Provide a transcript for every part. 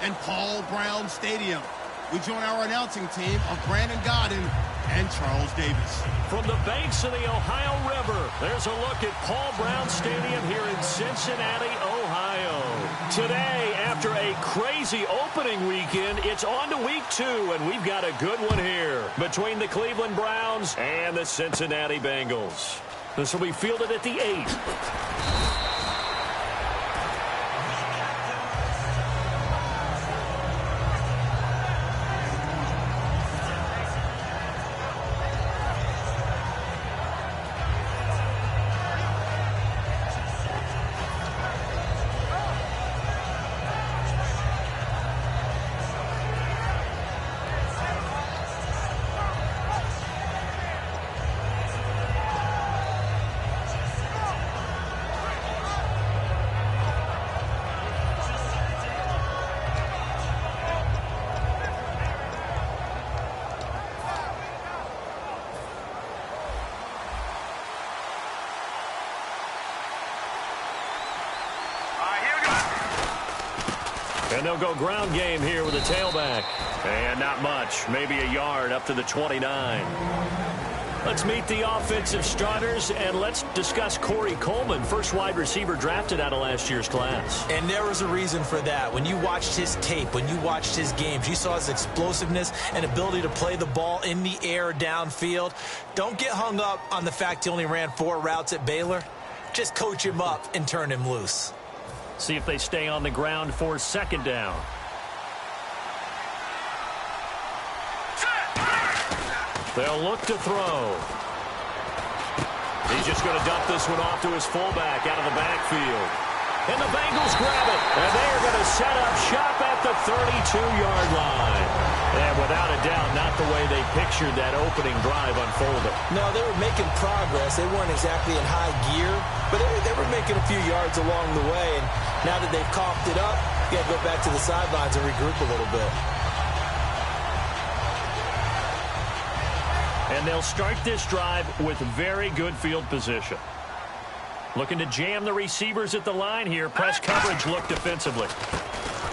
and Paul Brown Stadium. We join our announcing team of Brandon Godden and Charles Davis. From the banks of the Ohio River, there's a look at Paul Brown Stadium here in Cincinnati, Ohio. Today, after a crazy opening weekend, it's on to week 2, and we've got a good one here between the Cleveland Browns and the Cincinnati Bengals. This will be fielded at the 8. And they'll go ground game here with a tailback. And not much, maybe a yard up to the 29. Let's meet the offensive starters, and let's discuss Corey Coleman, first wide receiver drafted out of last year's class. And there was a reason for that. When you watched his tape, when you watched his games, you saw his explosiveness and ability to play the ball in the air downfield. Don't get hung up on the fact he only ran 4 routes at Baylor. Just coach him up and turn him loose. See if they stay on the ground for second down. They'll look to throw. He's just going to dump this one off to his fullback out of the backfield. And the Bengals grab it. And they are going to set up shop at the 32-yard line. And without a doubt, not the way they pictured that opening drive unfolding. No, they were making progress. They weren't exactly in high gear, but they were making a few yards along the way. And now that they've coughed it up, you got to go back to the sidelines and regroup a little bit. And they'll start this drive with very good field position. Looking to jam the receivers at the line here. Press coverage look defensively.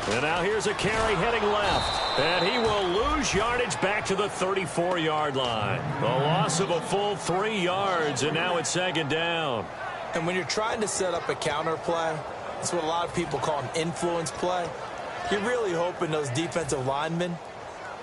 And now here's a carry heading left. And he will lose yardage back to the 34-yard line. A loss of a full 3 yards, and now it's second down. And when you're trying to set up a counter play, it's what a lot of people call an influence play. You're really hoping those defensive linemen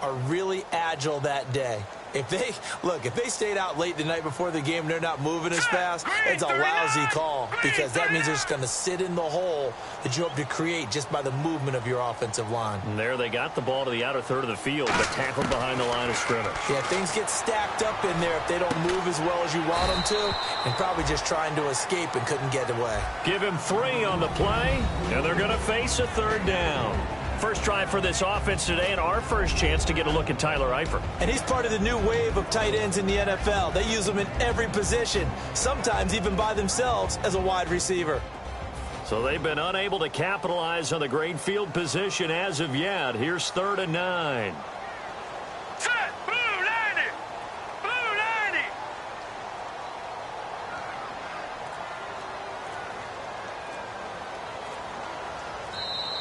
are really agile that day. If they stayed out late the night before the game and they're not moving as fast, it's a lousy call because that means they're just going to sit in the hole that you hope to create just by the movement of your offensive line. And there they got the ball to the outer third of the field, but tackled behind the line of scrimmage. Yeah, things get stacked up in there if they don't move as well as you want them to, and probably just trying to escape and couldn't get away. Give him 3 on the play, and they're going to face a third down. First drive for this offense today, and our first chance to get a look at Tyler Eifert. And he's part of the new wave of tight ends in the NFL. They use them in every position, sometimes even by themselves as a wide receiver. So they've been unable to capitalize on the great field position as of yet. Here's 3rd and 9. Set, blue 90, blue 90.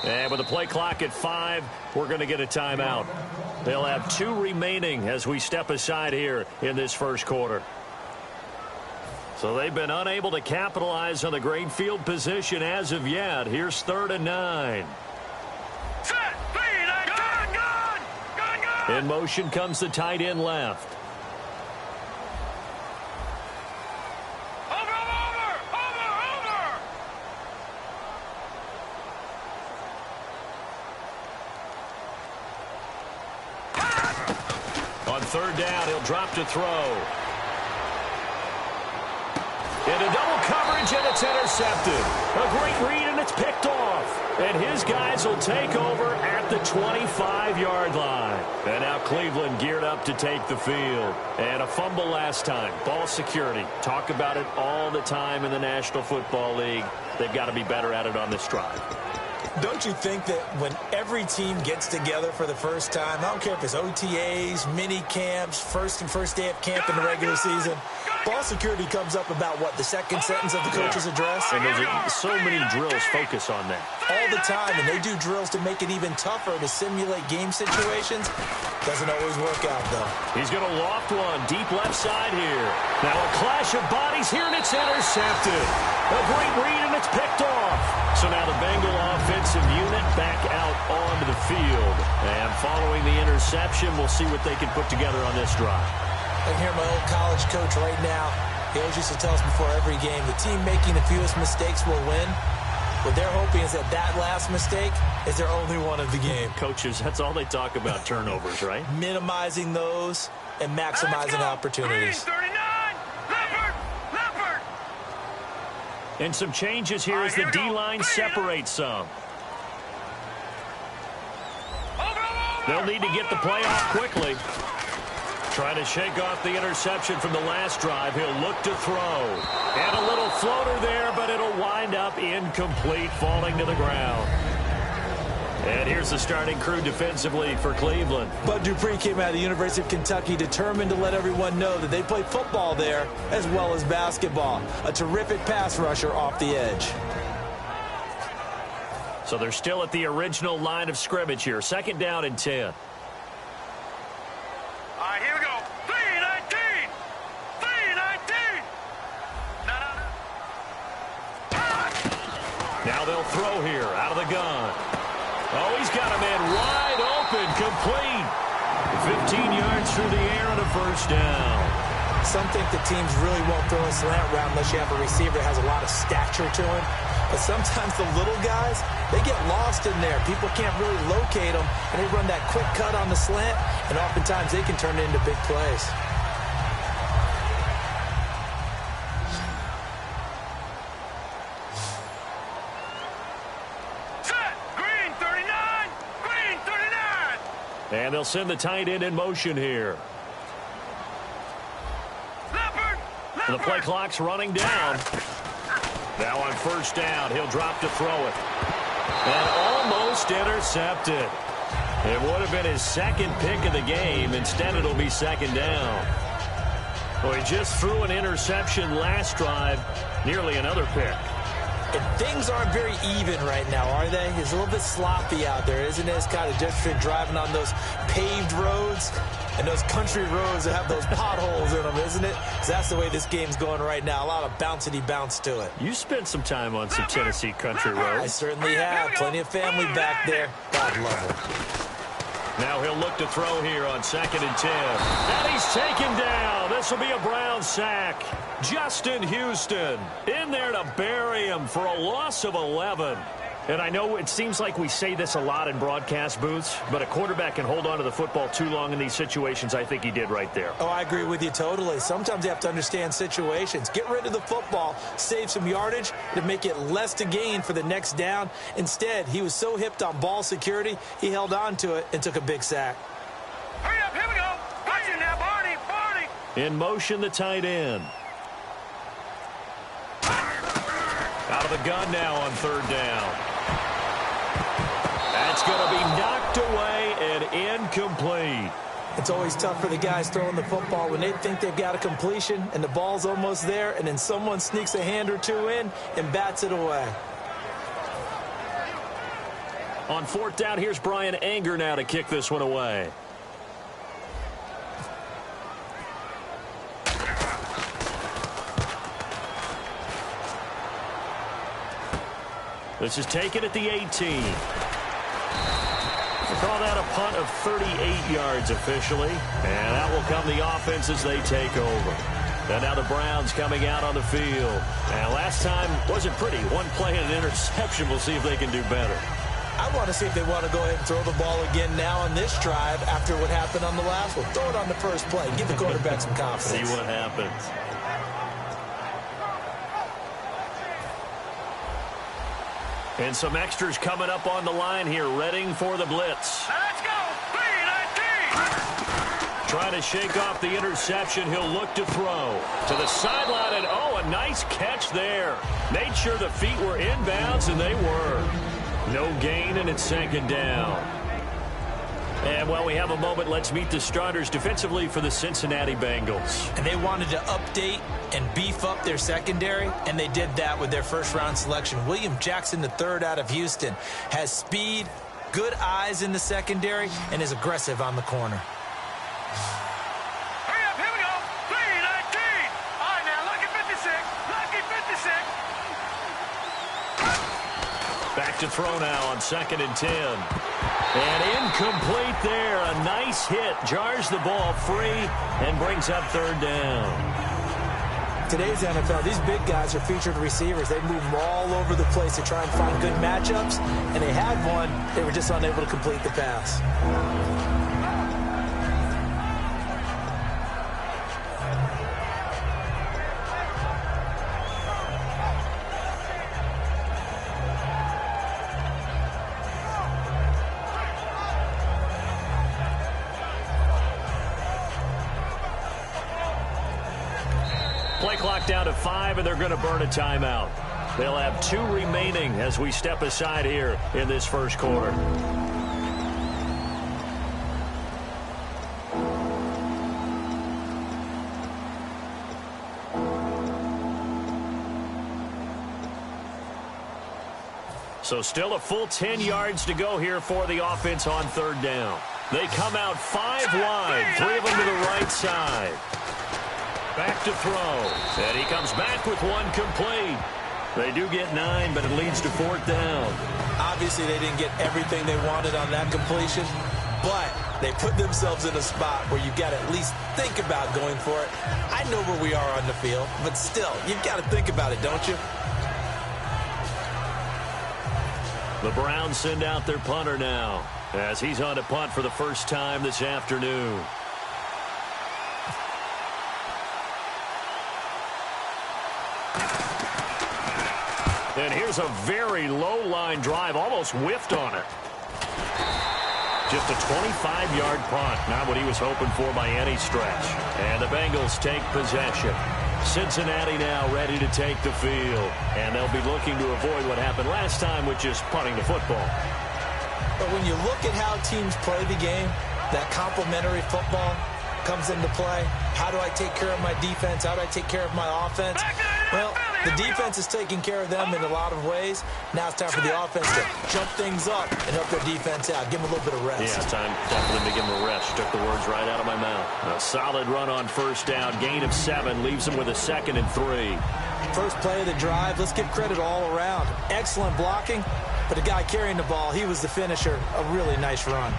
And with the play clock at 5, we're going to get a timeout. They'll have 2 remaining as we step aside here in this first quarter. So they've been unable to capitalize on the great field position as of yet. Here's 3rd and 9. Set, speed, gun. In motion comes the tight end left. On 3rd down, he'll drop to throw. Into double coverage, and it's intercepted. A great read, and it's picked off. And his guys will take over at the 25-yard line. And now Cleveland geared up to take the field. And a fumble last time. Ball security. Talk about it all the time in the National Football League. They've got to be better at it on this drive. Don't you think that when every team gets together for the first time, I don't care if it's OTAs, mini camps, first day of camp in the regular season, ball security comes up about, what, the second sentence of the coach's address? And there's so many drills focus on that. All the time, and they do drills to make it even tougher to simulate game situations. Doesn't always work out, though. He's going to loft one deep left side here. Now a clash of bodies here, and it's intercepted. A great read, and it's picked off. So now the Bengal offensive unit back out onto the field. And following the interception, we'll see what they can put together on this drive. I can hear my old college coach right now. He always used to tell us before every game, the team making the fewest mistakes will win. What they're hoping is that last mistake is their only one of the game. Coaches, that's all they talk about, turnovers, right? Minimizing those and maximizing opportunities. 39, Leopard. And some changes here as the D-line separates some. They'll need to get the play off quickly. Trying to shake off the interception from the last drive. He'll look to throw. And a little floater there, but it'll wind up incomplete, falling to the ground. And here's the starting crew defensively for Cleveland. Bud Dupree came out of the University of Kentucky determined to let everyone know that they play football there as well as basketball. A terrific pass rusher off the edge. So they're still at the original line of scrimmage here. Second down and 10. All right, here we go. 3-19. 3-19. Now they'll throw here out of the gun. Oh, he's got a man wide open, complete. 15 yards through the air and a first down. Some think the teams really won't throw a slant route unless you have a receiver that has a lot of stature to him. But sometimes the little guys, they get lost in there. People can't really locate them, and they run that quick cut on the slant, and oftentimes they can turn it into big plays. Set. Green 39. Green 39. And they'll send the tight end in motion here. Leopard. The play clock's running down. Now on first down, he'll drop to throw it. And almost intercepted. It would have been his second pick of the game. Instead, it'll be second down. Well, he just threw an interception last drive. Nearly another pick. And things aren't very even right now, are they? It's a little bit sloppy out there, isn't it? It's kind of just been driving on those paved roads and those country roads that have those potholes in them, isn't it? 'Cause that's the way this game's going right now. A lot of bouncy bounce to it. You spent some time on some Tennessee country roads. I certainly have. Plenty of family back there. God love them. Now he'll look to throw here on 2nd and 10. And he's taken down. This will be a Brown sack. Justin Houston in there to bury him for a loss of 11. And I know it seems like we say this a lot in broadcast booths, but a quarterback can hold on to the football too long in these situations. I think he did right there. Oh, I agree with you totally. Sometimes you have to understand situations. Get rid of the football, save some yardage to make it less to gain for the next down. Instead, he was so hipped on ball security, he held on to it and took a big sack. Hurry up, here we go. Watch it now, Barney. In motion, the tight end. Out of the gun now on third down. That's going to be knocked away and incomplete. It's always tough for the guys throwing the football when they think they've got a completion and the ball's almost there, and then someone sneaks a hand or two in and bats it away. On fourth down, here's Brian Anger now to kick this one away. This is taken at the 18. We'll call that a punt of 38 yards officially. And that will come the offense as they take over. And now the Browns coming out on the field. And last time wasn't pretty. One play and an interception. We'll see if they can do better. I want to see if they want to go ahead and throw the ball again now on this drive after what happened on the last one. Throw it on the first play. Give the quarterback some confidence. See what happens. And some extras coming up on the line here, readying for the blitz. Let's go. 3-19. Trying to shake off the interception. He'll look to throw to the sideline, and oh, a nice catch there. Made sure the feet were inbounds, and they were. No gain, and it's second down. And while we have a moment, let's meet the starters defensively for the Cincinnati Bengals. And they wanted to update and beef up their secondary, and they did that with their first-round selection. William Jackson III out of Houston has speed, good eyes in the secondary, and is aggressive on the corner. Hurry up, here we go. 3-19. All right, now, lucky 56. Lucky 56. Back to throw now on 2nd and 10. And incomplete there. A nice hit. Jars the ball free and brings up 3rd down. Today's NFL, these big guys are featured receivers. They move them all over the place to try and find good matchups. And they had one. They were just unable to complete the pass. Play clock down to 5, and they're going to burn a timeout. They'll have 2 remaining as we step aside here in this first quarter. So still a full 10 yards to go here for the offense on 3rd down. They come out 5 wide, 3 of them to the right side. Back to throw, and he comes back with 1 complete. They do get 9, but it leads to 4th down. Obviously, they didn't get everything they wanted on that completion, but they put themselves in a spot where you've got to at least think about going for it. I know where we are on the field, but still, you've got to think about it, don't you? The Browns send out their punter now, as he's on to punt for the first time this afternoon. And here's a very low-line drive, almost whiffed on it. Just a 25-yard punt, not what he was hoping for by any stretch. And the Bengals take possession. Cincinnati now ready to take the field. And they'll be looking to avoid what happened last time with just punting the football. But when you look at how teams play the game, that complementary football comes into play. How do I take care of my defense? How do I take care of my offense? Well, the defense is taking care of them in a lot of ways. Now it's time for the offense to jump things up and help their defense out. Give them a little bit of rest. Yeah, it's time definitely to give them a rest. Took the words right out of my mouth. A solid run on 1st down. Gain of 7 leaves them with a 2nd and 3. First play of the drive. Let's give credit all around. Excellent blocking, but the guy carrying the ball, he was the finisher. A really nice run.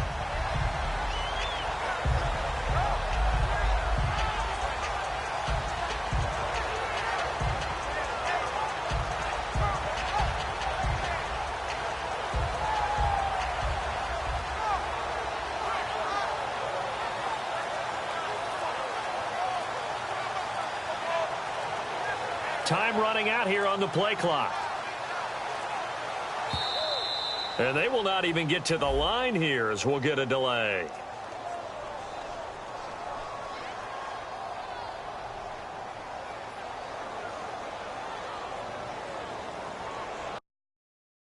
Time running out here on the play clock. And they will not even get to the line here as we'll get a delay.